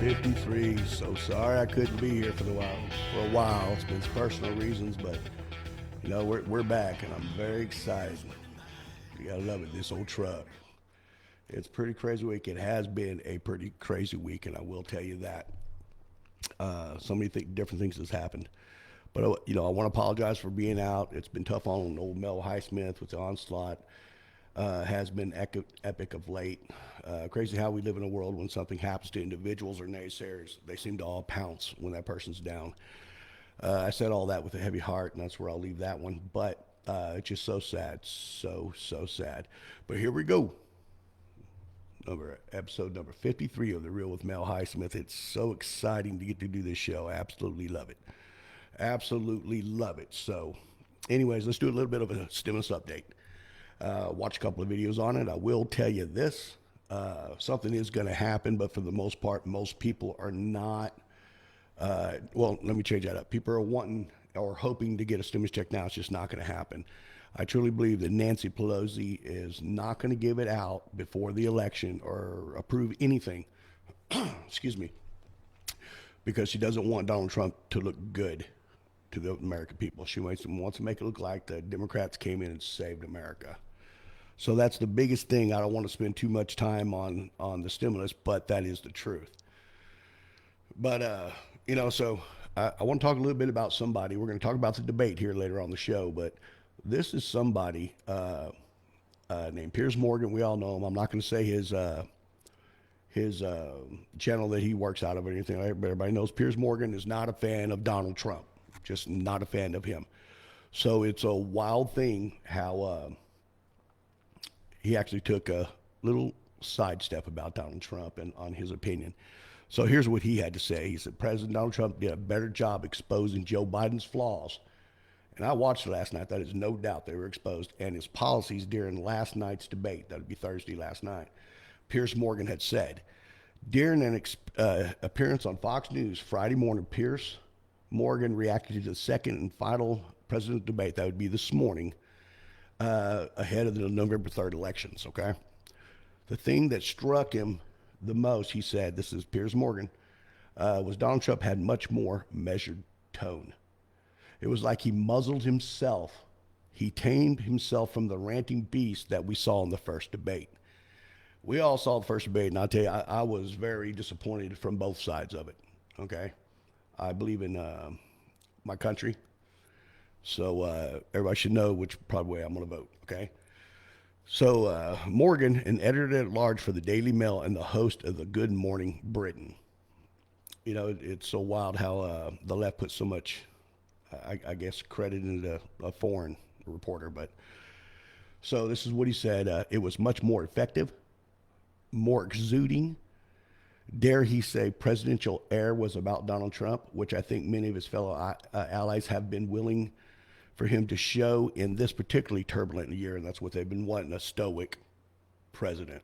53. So sorry I couldn't be here for a while. It's been personal reasons, but we're back and I'm very excited. You gotta love it, this old truck. It's a pretty crazy week. It has been a pretty crazy week, and I will tell you that. So many different things has happened. But I want to apologize for being out. It's been tough on old Mel Highsmith with the onslaught. Has been epic of late. Crazy how we live in a world when something happens to individuals or naysayers, they seem to all pounce when that person's down. I said all that with a heavy heart, and that's where I'll leave that one. But it's just so sad, so sad. But here we go. Episode number 53 of The Real with Mel Highsmith. It's so exciting to get to do this show. I absolutely love it. Absolutely love it. So, anyways, let's do a little bit of a stimulus update. Watch a couple of videos on it. I will tell you this. Something is going to happen, but for the most part, most people are not. Well, let me change that up. People are wanting or hoping to get a stimulus check now. It's just not going to happen. I truly believe that Nancy Pelosi is not going to give it out before the election or approve anything. Excuse me. Because she doesn't want Donald Trump to look good to the American people. She wants to make it look like the Democrats came in and saved America. So that's the biggest thing. I don't want to spend too much time on the stimulus, but that is the truth. But so I want to talk a little bit about somebody. We're going to talk about the debate here later on the show, but this is somebody named Piers Morgan. We all know him. I'm not going to say his channel that he works out of or anything like that, but everybody knows Piers Morgan is not a fan of Donald Trump. Just not a fan of him. So it's a wild thing how he actually took a little sidestep about Donald Trump and on his opinion. So here's what he had to say. He said, President Donald Trump did a better job exposing Joe Biden's flaws. And I watched it last night. That is no doubt they were exposed. And his policies during last night's debate, that would be Thursday last night, Piers Morgan had said. During an appearance on Fox News Friday morning, Piers Morgan reacted to the second and final presidential debate. That would be this morning, ahead of the November 3rd elections, okay? The thing that struck him the most, he said, this is Piers Morgan, was Donald Trump had much more measured tone. It was like he muzzled himself. He tamed himself from the ranting beast that we saw in the first debate. We all saw the first debate, and I'll tell you, I was very disappointed from both sides of it, okay? I believe in my country, so everybody should know which probably way I'm going to vote, okay? So Morgan, an editor-at-large for the Daily Mail and the host of the Good Morning Britain. It's so wild how the left puts so much, I guess, credit into a foreign reporter. But so this is what he said. It was much more effective, more exuding. Dare he say presidential air was about Donald Trump, which I think many of his fellow allies have been willing for him to show in this particularly turbulent year, and that's what they've been wanting, a stoic president.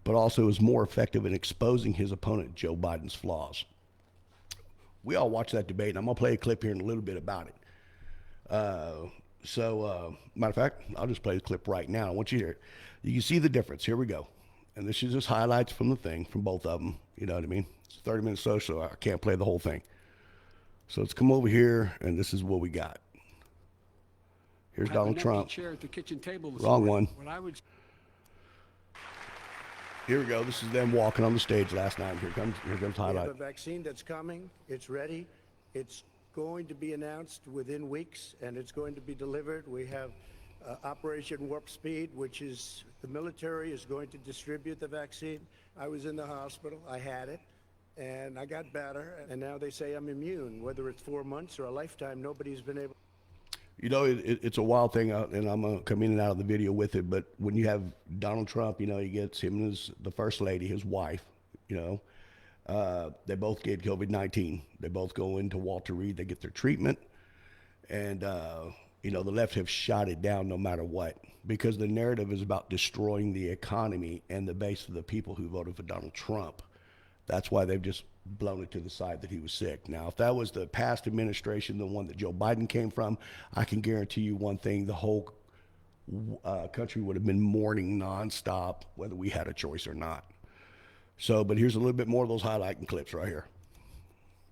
But also is more effective in exposing his opponent, Joe Biden's flaws. We all watched that debate, and I'm going to play a clip here in a little bit about it. Matter of fact, I'll just play the clip right now. I want you to hear it. You can see the difference. Here we go. And this is just highlights from the thing, from both of them. You know what I mean? It's a 30-minute show, so I can't play the whole thing. So let's come over here, and this is what we got. Here's Donald Trump. Chair at the kitchen table this Wrong morning. one. Here we go. This is them walking on the stage last night. Here comes highlight. We have a vaccine that's coming. It's ready. It's going to be announced within weeks, and it's going to be delivered. We have Operation Warp Speed, which is the military is going to distribute the vaccine. I was in the hospital. I had it, and I got better. And now they say I'm immune. Whether it's 4 months or a lifetime, nobody's been able. It's a wild thing, and I'm going to come in and out of the video with it, but when you have Donald Trump, he gets him and the first lady, his wife, they both get COVID-19. They both go into Walter Reed. They get their treatment, and, the left have shot it down no matter what, because the narrative is about destroying the economy and the base of the people who voted for Donald Trump. That's why they've just blown it to the side that he was sick. Now, if that was the past administration, the one that Joe Biden came from, I can guarantee you one thing, the whole country would have been mourning nonstop, whether we had a choice or not. So, but here's a little bit more of those highlighting clips right here.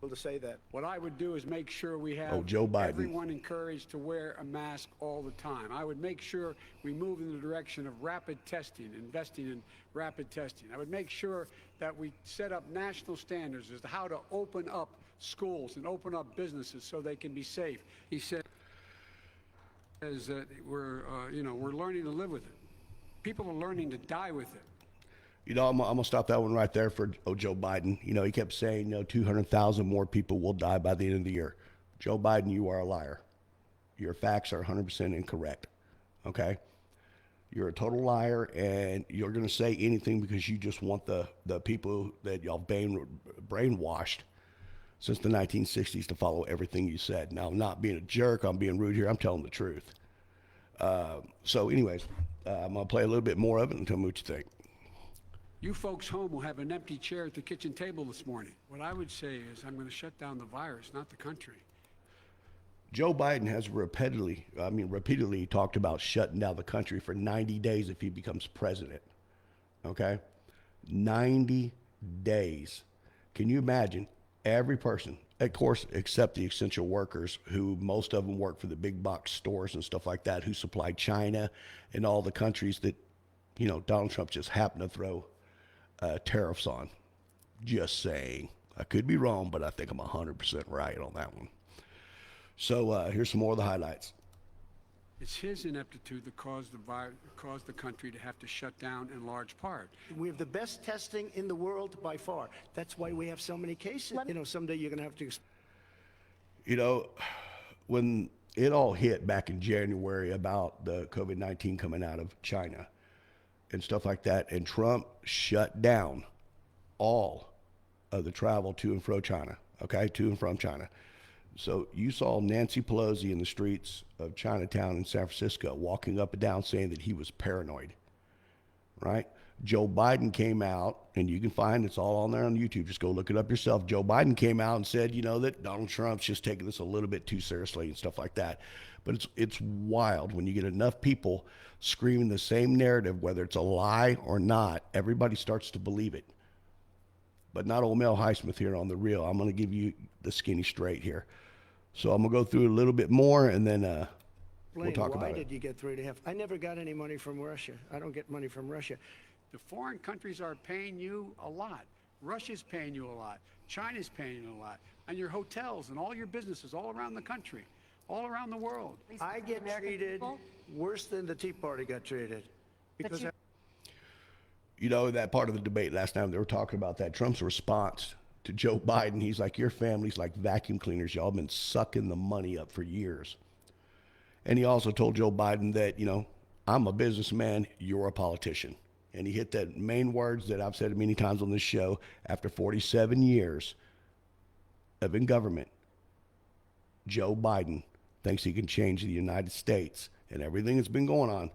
To say that. What I would do is make sure we have Oh, Joe Biden. everyone encouraged to wear a mask all the time. I would make sure we move in the direction of rapid testing, investing in rapid testing. I would make sure that we set up national standards as to how to open up schools and open up businesses so they can be safe. He said that we're learning to live with it. People are learning to die with it. You know, I'm gonna stop that one right there for Joe Biden. You know, he kept saying, 200,000 more people will die by the end of the year. Joe Biden, you are a liar. Your facts are 100% incorrect. Okay, you're a total liar, and you're gonna say anything because you just want the people that y'all brainwashed since the 1960s to follow everything you said. Now, I'm not being a jerk. I'm being rude here. I'm telling the truth. So, anyways, I'm gonna play a little bit more of it and tell me what you think. You folks home will have an empty chair at the kitchen table this morning. What I would say is I'm going to shut down the virus, not the country. Joe Biden has repeatedly talked about shutting down the country for 90 days if he becomes president. Okay? 90 days. Can you imagine every person, of course, except the essential workers, who most of them work for the big box stores and stuff like that, who supply China and all the countries that, Donald Trump just happened to throw tariffs on. Just saying. I could be wrong, but I think I'm 100% right on that one. So here's some more of the highlights. It's his ineptitude that caused the country to have to shut down in large part. We have the best testing in the world by far. That's why we have so many cases. Someday you're going to have to. When it all hit back in January about the COVID-19 coming out of China and stuff like that, and Trump shut down all of the travel to and from China, So you saw Nancy Pelosi in the streets of Chinatown in San Francisco walking up and down saying that he was paranoid, right? Joe Biden came out, and you can find it's all on there on YouTube. Just go look it up yourself. Joe Biden came out and said, that Donald Trump's just taking this a little bit too seriously and stuff like that. But it's wild when you get enough people screaming the same narrative, whether it's a lie or not, everybody starts to believe it. But not old Mel Highsmith here on The Real. I'm going to give you the skinny straight here. So I'm going to go through a little bit more, and then we'll talk about it. Why did you get 3.5? I never got any money from Russia. I don't get money from Russia. The foreign countries are paying you a lot. Russia's paying you a lot. China's paying you a lot. And your hotels and all your businesses all around the country, all around the world. I get treated worse than the Tea Party got treated. Because that part of the debate last time, they were talking about that. Trump's response to Joe Biden, he's like, your family's like vacuum cleaners. Y'all been sucking the money up for years. And he also told Joe Biden that, I'm a businessman, you're a politician. And he hit that main words that I've said many times on this show. After 47 years of in government, Joe Biden thinks he can change the United States and everything that's been going on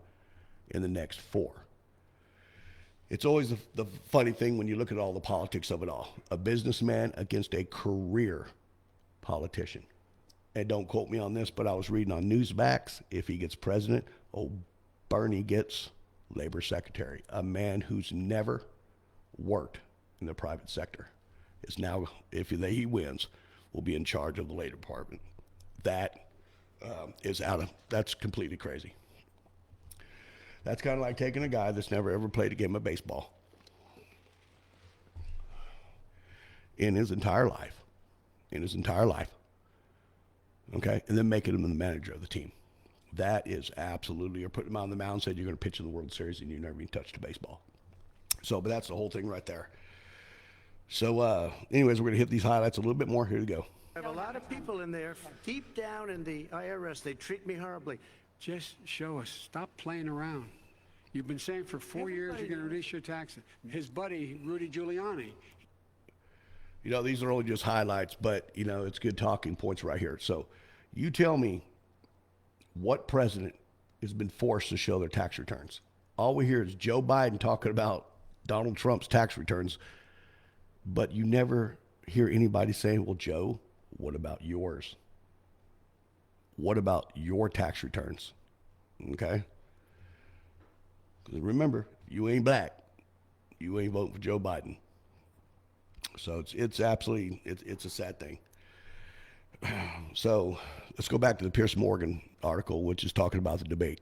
in the next 4. It's always the funny thing when you look at all the politics of it all. A businessman against a career politician. And don't quote me on this, but I was reading on Newsmax, if he gets president, Bernie gets labor secretary. A man who's never worked in the private sector is now, if he wins, will be in charge of the labor department. That that's completely crazy. That's kind of like taking a guy that's never ever played a game of baseball in his entire life, okay, and then making him the manager of the team. That is absolutely, or putting him on the mound and said you're going to pitch in the World Series and you never even touched a baseball. So, but that's the whole thing right there. So, anyways, we're going to hit these highlights a little bit more. Here we go. I have a lot of people in there, deep down in the IRS, they treat me horribly. Just show us. Stop playing around. You've been saying for 4 years you're going to reduce your taxes. His buddy, Rudy Giuliani. These are only just highlights, but, it's good talking points right here. So you tell me what president has been forced to show their tax returns. All we hear is Joe Biden talking about Donald Trump's tax returns, but you never hear anybody saying, well, Joe, what about yours? What about your tax returns? Okay? 'Cause remember, you ain't black. You ain't voting for Joe Biden. So it's absolutely it's a sad thing. So let's go back to the Pierce Morgan article, which is talking about the debate.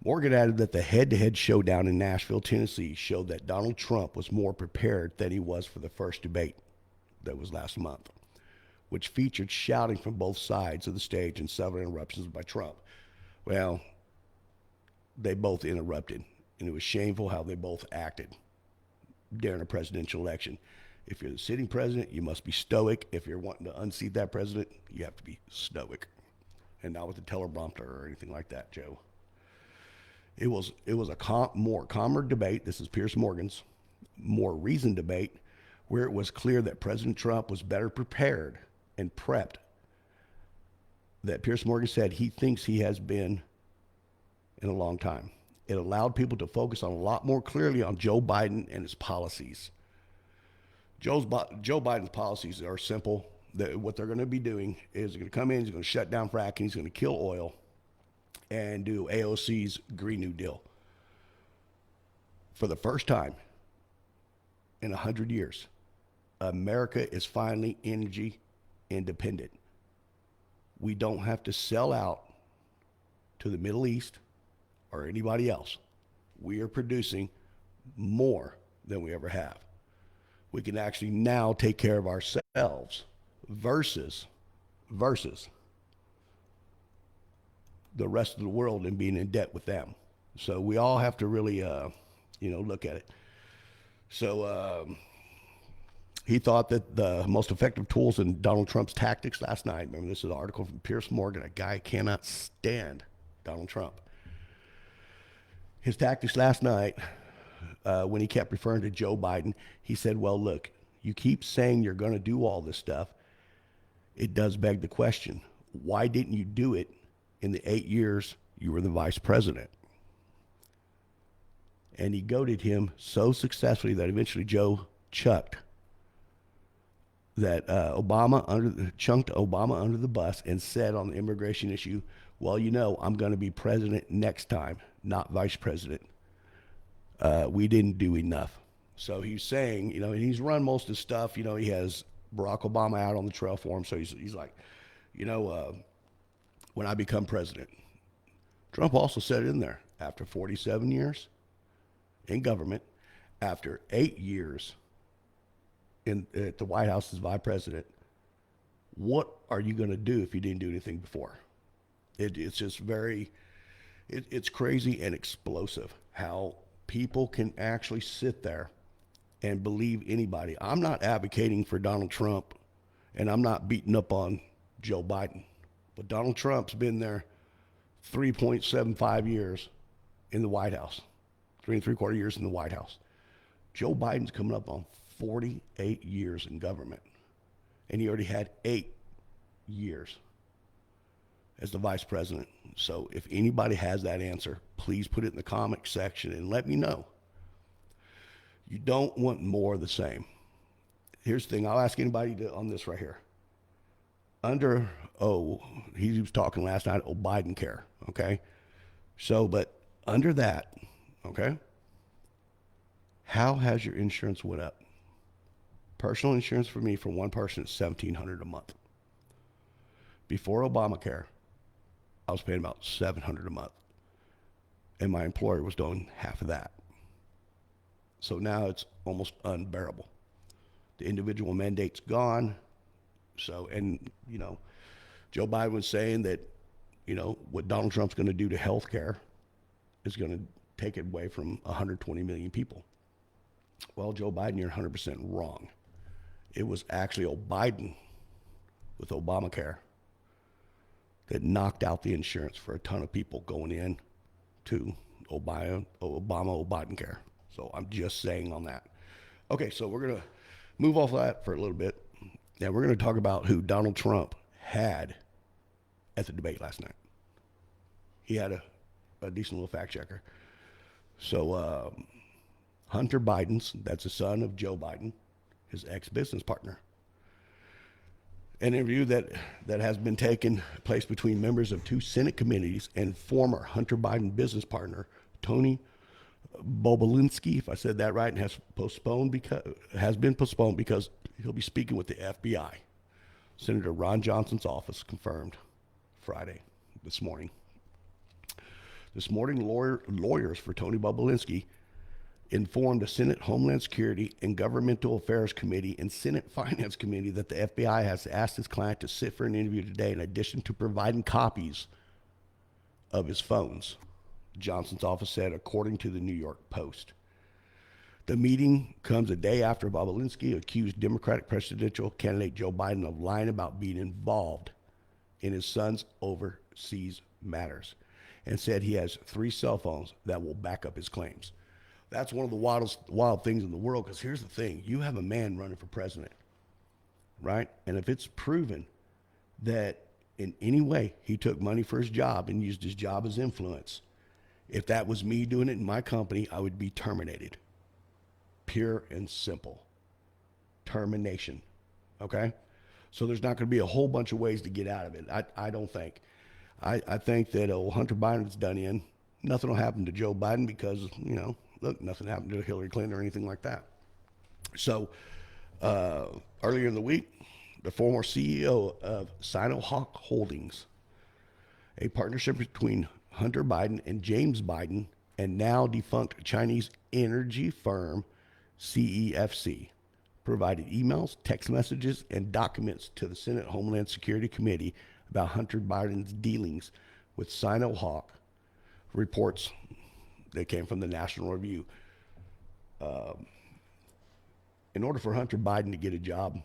Morgan added that the head-to-head showdown in Nashville, Tennessee, showed that Donald Trump was more prepared than he was for the first debate that was last month, which featured shouting from both sides of the stage and several interruptions by Trump. Well, they both interrupted, and it was shameful how they both acted during a presidential election. If you're the sitting president, you must be stoic. If you're wanting to unseat that president, you have to be stoic, and not with a teleprompter or anything like that, Joe. It was a more calmer debate. This is Pierce Morgan's more reasoned debate, where it was clear that President Trump was better prepared and prepped. That Pierce Morgan said he thinks he has been in a long time. It allowed people to focus on a lot more clearly on Joe Biden and his policies. Joe Biden's policies are simple. What they're going to be doing is they're going to come in, he's going to shut down fracking, he's going to kill oil, and do AOC's Green New Deal. For the first time in 100 years, America is finally energy independent. We don't have to sell out to the Middle East or anybody else. We are producing more than we ever have. We can actually now take care of ourselves versus the rest of the world and being in debt with them. So we all have to really, look at it. So he thought that the most effective tools in Donald Trump's tactics last night, remember this is an article from Pierce Morgan, a guy cannot stand Donald Trump. His tactics last night, when he kept referring to Joe Biden, he said, well, look, you keep saying you're going to do all this stuff. It does beg the question, why didn't you do it in the 8 years you were the vice president? And he goaded him so successfully that eventually Joe chucked chunked Obama under the bus and said on the immigration issue, well, I'm going to be president next time, not vice president. We didn't do enough. So he's saying, and he's run most of his stuff. He has Barack Obama out on the trail for him. So he's like, when I become president. Trump also said in there, after 47 years in government, after 8 years at the White House as vice president, what are you going to do if you didn't do anything before? It's just it's crazy and explosive how people can actually sit there and believe anybody. I'm not advocating for Donald Trump, and I'm not beating up on Joe Biden. But Donald Trump's been there 3.75 years in the White House, 3.75 years in the White House. Joe Biden's coming up on 48 years in government, and he already had 8 years as the vice president. So if anybody has that answer, please put it in the comment section and let me know. You don't want more of the same. Here's the thing. I'll ask anybody on this right here. He was talking last night, Biden care, okay? So, but under that, okay, how has your insurance went up? Personal insurance for me, for one person, is $1,700 a month. Before Obamacare, I was paying about $700 a month, and my employer was doing half of that. So now it's almost unbearable. The individual mandate's gone. So, Joe Biden was saying that, what Donald Trump's going to do to health care is going to take it away from 120 million people. Well, Joe Biden, you're 100% wrong. It was actually Biden with Obamacare that knocked out the insurance for a ton of people going in to Obamacare. So I'm just saying on that. Okay, so we're going to move off of that for a little bit. Now we're going to talk about who Donald Trump had at the debate last night. He had a decent little fact checker. So Hunter Biden's, that's the son of Joe Biden, his ex-business partner. An interview that has been taking place between members of 2 Senate committees and former Hunter Biden business partner, Tony Bobulinski, if I said that right, and has been postponed because he'll be speaking with the FBI. Senator Ron Johnson's office confirmed Friday, this morning. This morning, lawyers for Tony Bobulinski informed the Senate Homeland Security and Governmental Affairs Committee and Senate Finance Committee that the FBI has asked his client to sit for an interview today in addition to providing copies of his phones, Johnson's office said, according to the New York Post. The meeting comes a day after Bobulinski accused Democratic presidential candidate Joe Biden of lying about being involved in his son's overseas matters and said he has 3 cell phones that will back up his claims. That's one of the wild things in the world, because here's the thing. You have a man running for president, right? And if it's proven that in any way he took money for his job and used his job as influence, if that was me doing it in my company, I would be terminated. Pure and simple. Termination. Okay? So there's not going to be a whole bunch of ways to get out of it. I don't think. I think that Hunter Biden's done in. Nothing will happen to Joe Biden because, look, nothing happened to Hillary Clinton or anything like that. So earlier in the week, the former CEO of Sinohawk Holdings, a partnership between Hunter Biden and James Biden, and now defunct Chinese energy firm CEFC, provided emails, text messages, and documents to the Senate Homeland Security Committee about Hunter Biden's dealings with Sinohawk. Reports that came from the National Review. In order for Hunter Biden to get a job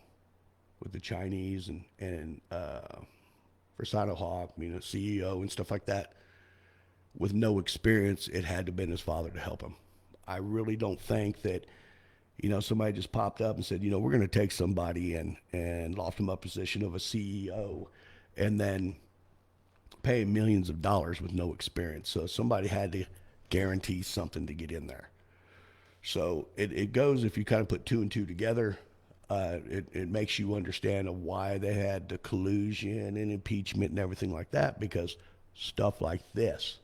with the Chinese and for Sinohawk, CEO and stuff like that, with no experience, it had to have been his father to help him. I really don't think that, somebody just popped up and said, we're going to take somebody and loft him up position of a CEO and then pay millions of dollars with no experience. So somebody had to guarantee something to get in there. So it goes, if you kind of put 2 and 2 together, it makes you understand why they had the collusion and impeachment and everything like that, because stuff like this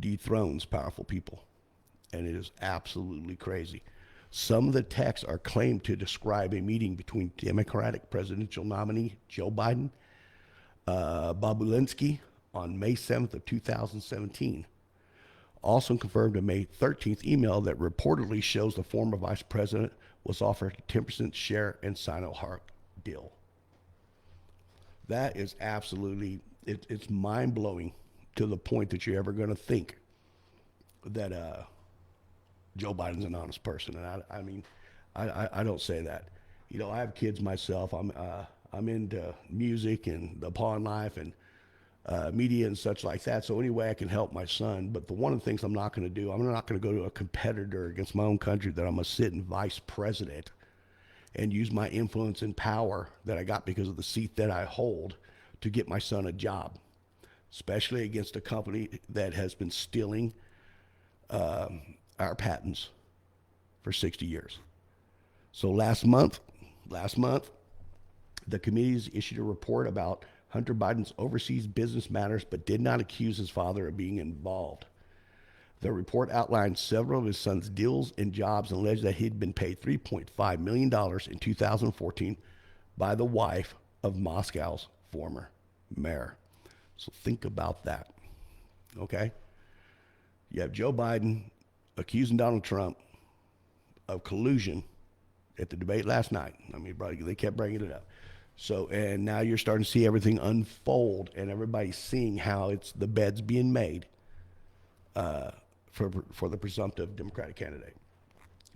dethrones powerful people. And it is absolutely crazy. Some of the texts are claimed to describe a meeting between Democratic presidential nominee Joe Biden, Bobulinski, on May 7th of 2017. Also confirmed a May 13th email that reportedly shows the former vice president was offered a 10% share in Sinohawk deal. That is absolutely, it's mind-blowing to the point that you're ever going to think that Joe Biden's an honest person. And I don't say that. I have kids myself. I'm into music and the pawn life and media and such like that. So any way I can help my son. But one of the things I'm not going to do, I'm not going to go to a competitor against my own country that I'm going to sit in vice president and use my influence and power that I got because of the seat that I hold to get my son a job, especially against a company that has been stealing our patents for 60 years. So last month, the committees issued a report about Hunter Biden's overseas business matters, but did not accuse his father of being involved. The report outlined several of his son's deals and jobs and alleged that he'd been paid $3.5 million in 2014 by the wife of Moscow's former mayor. So think about that, okay? You have Joe Biden accusing Donald Trump of collusion at the debate last night. They kept bringing it up. So, and now you're starting to see everything unfold, and everybody's seeing how it's the bed's being made for the presumptive Democratic candidate.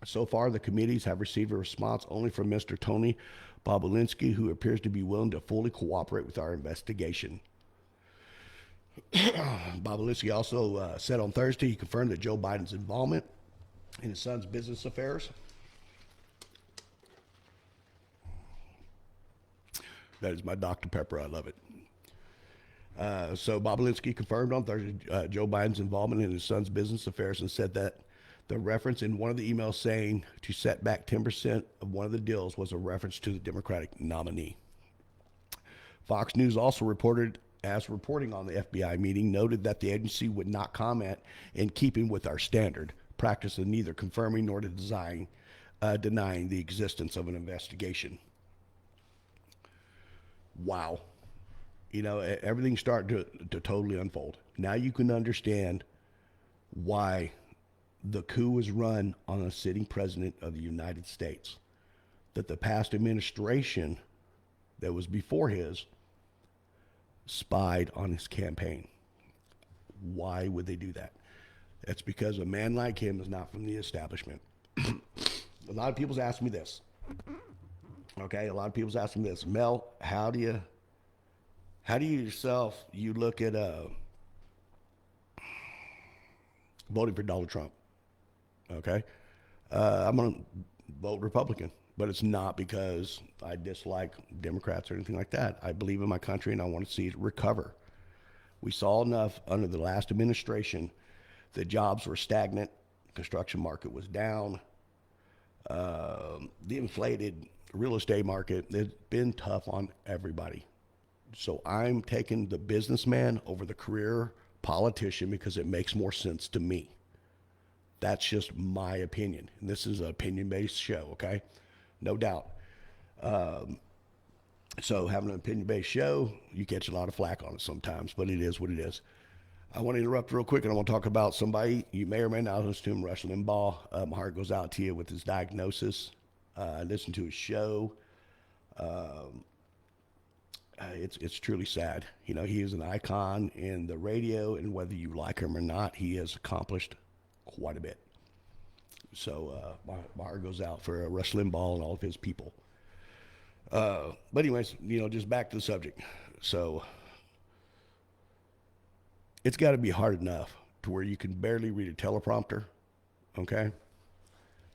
So far, the committees have received a response only from Mr. Tony Bobulinski, who appears to be willing to fully cooperate with our investigation. Bobulinski also said on Thursday he confirmed that Joe Biden's involvement in his son's business affairs. That is my Dr. Pepper. I love it. So Bobulinski confirmed on Thursday Joe Biden's involvement in his son's business affairs and said that the reference in one of the emails saying to set back 10% of one of the deals was a reference to the Democratic nominee. Fox News also reported as reporting on the FBI meeting, noted that the agency would not comment in keeping with our standard practice of neither confirming nor denying the existence of an investigation. Wow. You know, everything's starting to totally unfold. Now you can understand why the coup was run on a sitting president of the United States. That the past administration that was before his spied on his campaign. Why would they do that? That's because a man like him is not from the establishment. A lot of people's asking me this. Okay, a lot of people's asking me this. Mel, how do you yourself, you look at voting for Donald Trump? Okay, I'm going to vote Republican, but it's not because I dislike Democrats or anything like that. I believe in my country and I want to see it recover. We saw enough under the last administration that jobs were stagnant, the construction market was down, the inflated real estate market, it's been tough on everybody. So I'm taking the businessman over the career politician because it makes more sense to me. That's just my opinion. And this is an opinion-based show, okay? No doubt. So having an opinion-based show, you catch a lot of flack on it sometimes, but it is what it is. I want to interrupt real quick, and I want to talk about somebody you may or may not listen to him, Rush Limbaugh. My heart goes out to you with his diagnosis. I listened to his show. It's truly sad. You know, he is an icon in the radio, and whether you like him or not, he has accomplished quite a bit. So my heart goes out for Rush Limbaugh and all of his people. But anyways, you know, just back to the subject. So it's got to be hard enough to where you can barely read a teleprompter, okay?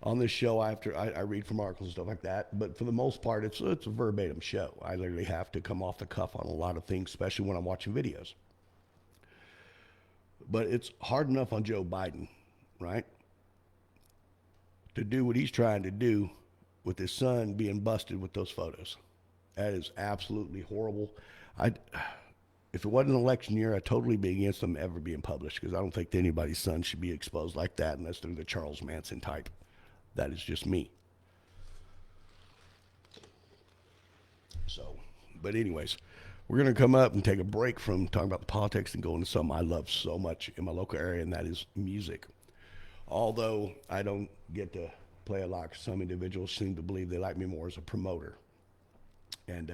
On this show, I read from articles and stuff like that, but for the most part, it's a verbatim show. I literally have to come off the cuff on a lot of things, especially when I'm watching videos. But it's hard enough on Joe Biden, right? To do what he's trying to do with his son being busted with those photos. That is absolutely horrible. If it wasn't an election year, I'd totally be against them ever being published because I don't think anybody's son should be exposed like that unless they're the Charles Manson type. That is just me. So, but anyways, we're going to come up and take a break from talking about the politics and go into something I love so much in my local area, and that is music. Although I don't get to play a lot, some individuals seem to believe they like me more as a promoter. And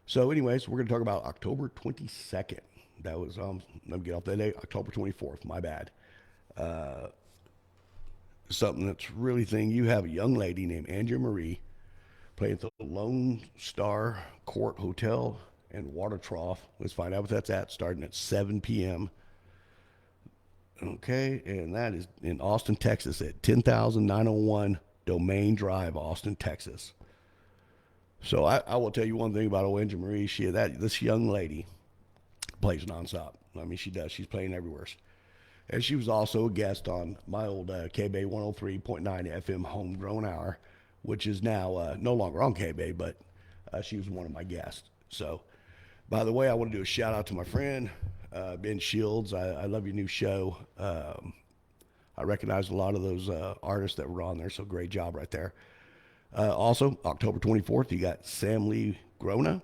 so anyways, we're going to talk about October 22nd. That was, let me get off that day, October 24th, my bad. Something that's really thing. You have a young lady named Andrea Marie playing at the Lone Star Court Hotel and Water Trough. Let's find out what that's at, starting at 7 p.m. Okay, and that is in Austin, Texas at 10,901 Domain Drive, Austin, Texas. So I will tell you one thing about Andrea Marie. This young lady plays nonstop. I mean, she does. She's playing everywhere. And she was also a guest on my old KBay 103.9 FM Homegrown Hour, which is now no longer on KBay, but she was one of my guests. So, by the way, I want to do a shout out to my friend, Ben Shields. I love your new show. I recognize a lot of those artists that were on there, so great job right there. Also, October 24th, you got Sam Lee Grona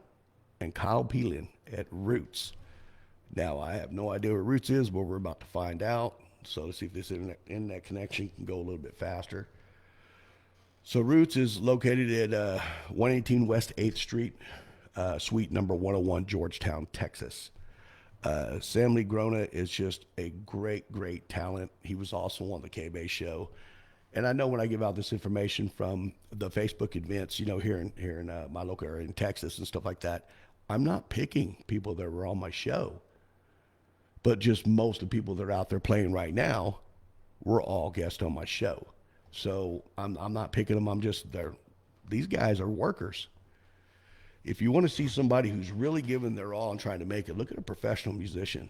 and Kyle Peelan at Roots. Now, I have no idea what Roots is, but we're about to find out. So let's see if this internet connection can go a little bit faster. So Roots is located at 118 West 8th Street, suite number 101, Georgetown, Texas. Sam Lee Grona is just a great, great talent. He was also on the K-Bay show. And I know when I give out this information from the Facebook events, you know, here in my local area in Texas and stuff like that, I'm not picking people that were on my show. But just most of the people that are out there playing right now were all guests on my show. So I'm not picking them. I'm just there. These guys are workers. If you want to see somebody who's really giving their all and trying to make it, look at a professional musician.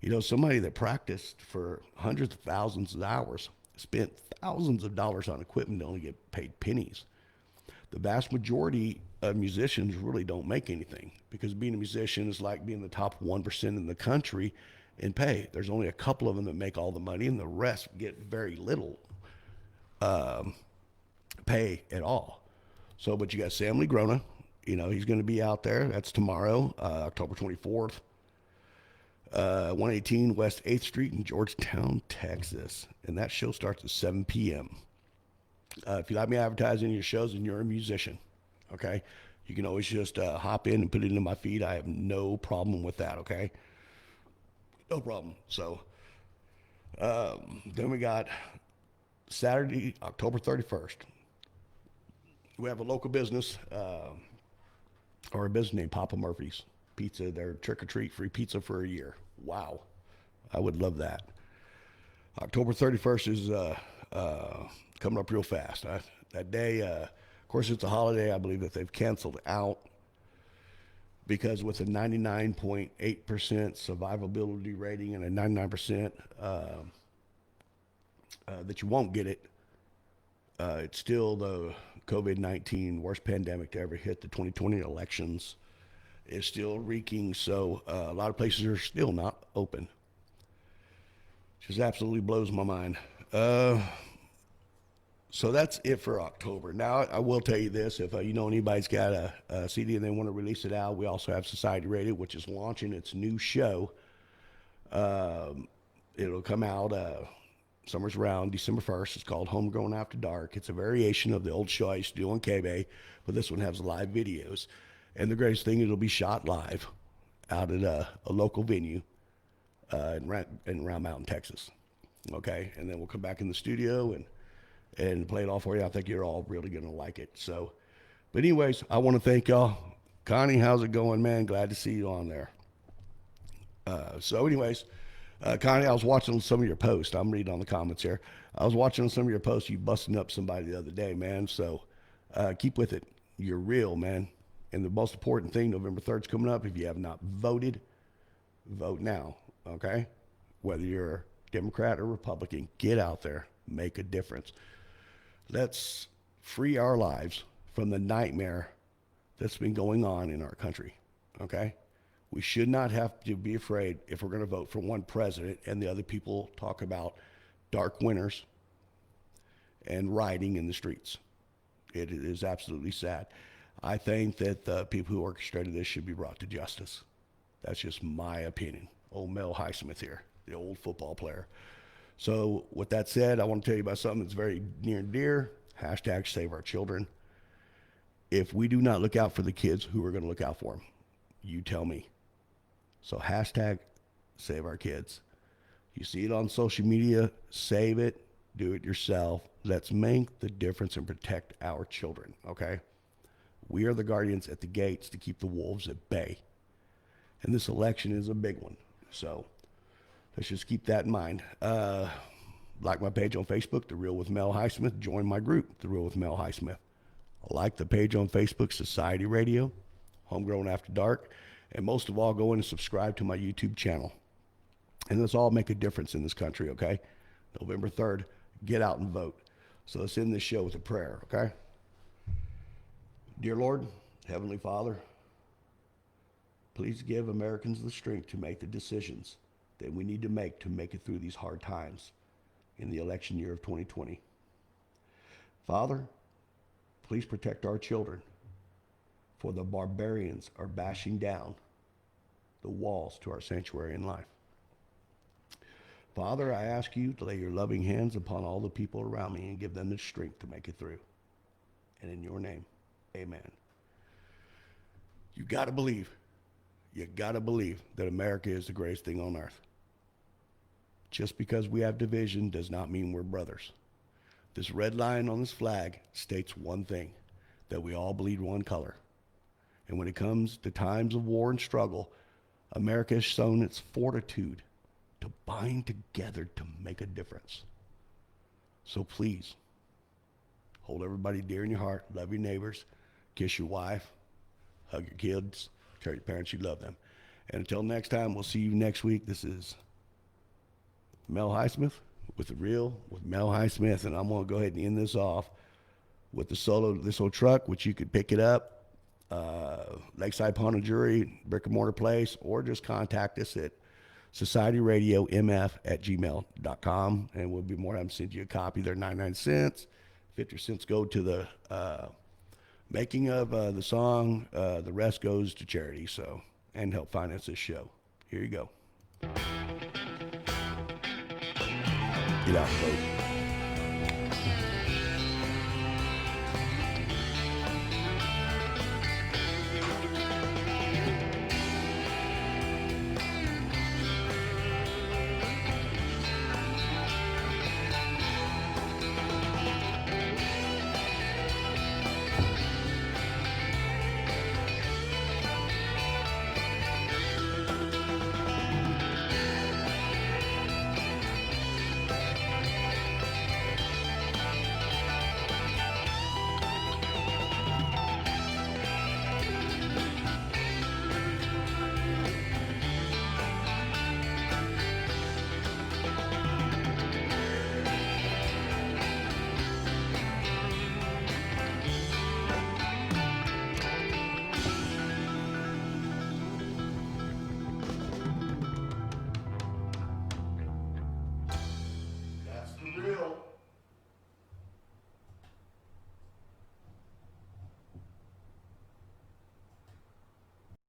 You know, somebody that practiced for hundreds of thousands of hours, spent thousands of dollars on equipment to only get paid pennies. The vast majority musicians really don't make anything, because being a musician is like being the top 1% in the country in pay. There's only a couple of them that make all the money, and the rest get very little pay at all. So, but you got Sam Lee Grona. He's going to be out there. That's tomorrow, October 24th. 118 West 8th Street in Georgetown, Texas. And that show starts at 7 p.m. If you like me advertising your shows and you're a musician, okay, you can always just hop in and put it into my feed. I have no problem with that, okay? No problem. So then we got Saturday, October 31st. We have a local business, or a business named Papa Murphy's Pizza. They're trick-or-treat free pizza for a year. Wow. I would love that. October 31st is coming up real fast. That day, of course, it's a holiday. I believe that they've canceled out, because with a 99.8% survivability rating and a 99% that you won't get it, it's still the COVID-19 worst pandemic to ever hit the 2020 elections. Is still reeking, so a lot of places are still not open. Just absolutely blows my mind. So that's it for October. Now, I will tell you this. If anybody's got a CD and they want to release it out, we also have Society Radio, which is launching its new show. It'll come out somewhere around December 1st. It's called Homegrown After Dark. It's a variation of the old show I used to do on KB, but this one has live videos. And the greatest thing, it'll be shot live out at a local venue in Round Mountain, Texas. Okay, and then we'll come back in the studio and play it all for you. I think you're all really going to like it. So, but anyways, I want to thank y'all. Connie, how's it going, man? Glad to see you on there. So anyways, Connie, I was watching some of your posts. I'm reading on the comments here. I was watching some of your posts. You busting up somebody the other day, man. So keep with it. You're real, man. And the most important thing, November 3rd is coming up. If you have not voted, vote now, okay? Whether you're Democrat or Republican, get out there, make a difference. Let's free our lives from the nightmare that's been going on in our country, okay? We should not have to be afraid if we're going to vote for one president and the other people talk about dark winters and rioting in the streets. It is absolutely sad. I think that the people who orchestrated this should be brought to justice. That's just my opinion. Old Mel Highsmith here, the old football player. So with that said, I want to tell you about something that's very near and dear. Hashtag save our children. If we do not look out for the kids, who are going to look out for them? You tell me. So hashtag save our kids. You see it on social media, save it, do it yourself. Let's make the difference and protect our children, okay? We are the guardians at the gates to keep the wolves at bay. And this election is a big one. So let's just keep that in mind. Like my page on Facebook, The Real with Mel Highsmith. Join my group, The Real with Mel Highsmith. Like the page on Facebook, Society Radio, Homegrown After Dark. And most of all, go in and subscribe to my YouTube channel. And let's all make a difference in this country, okay? November 3rd, get out and vote. So let's end this show with a prayer, okay? Dear Lord, Heavenly Father, please give Americans the strength to make the decisions that we need to make it through these hard times in the election year of 2020. Father, please protect our children, for the barbarians are bashing down the walls to our sanctuary in life. Father, I ask you to lay your loving hands upon all the people around me and give them the strength to make it through. And in your name, amen. You got to believe that America is the greatest thing on earth. Just because we have division does not mean we're brothers. This red line on this flag states one thing, that we all bleed one color. And when it comes to times of war and struggle, America has shown its fortitude to bind together to make a difference. So please, hold everybody dear in your heart, love your neighbors, kiss your wife, hug your kids, tell your parents you love them. And until next time, we'll see you next week. This is Mel Highsmith with The Real with Mel Highsmith, and I'm going to go ahead and end this off with the solo to This Old Truck, which you could pick it up Lakeside Pawn and Jewelry, brick and mortar place, or just contact us at societyradiomf@gmail.com, and we'll be more than happy to send you a copy. They're 99 cents. 50 cents go to the making of the song. The rest goes to charity, so, and help finance this show. Here you go. Get out, folks.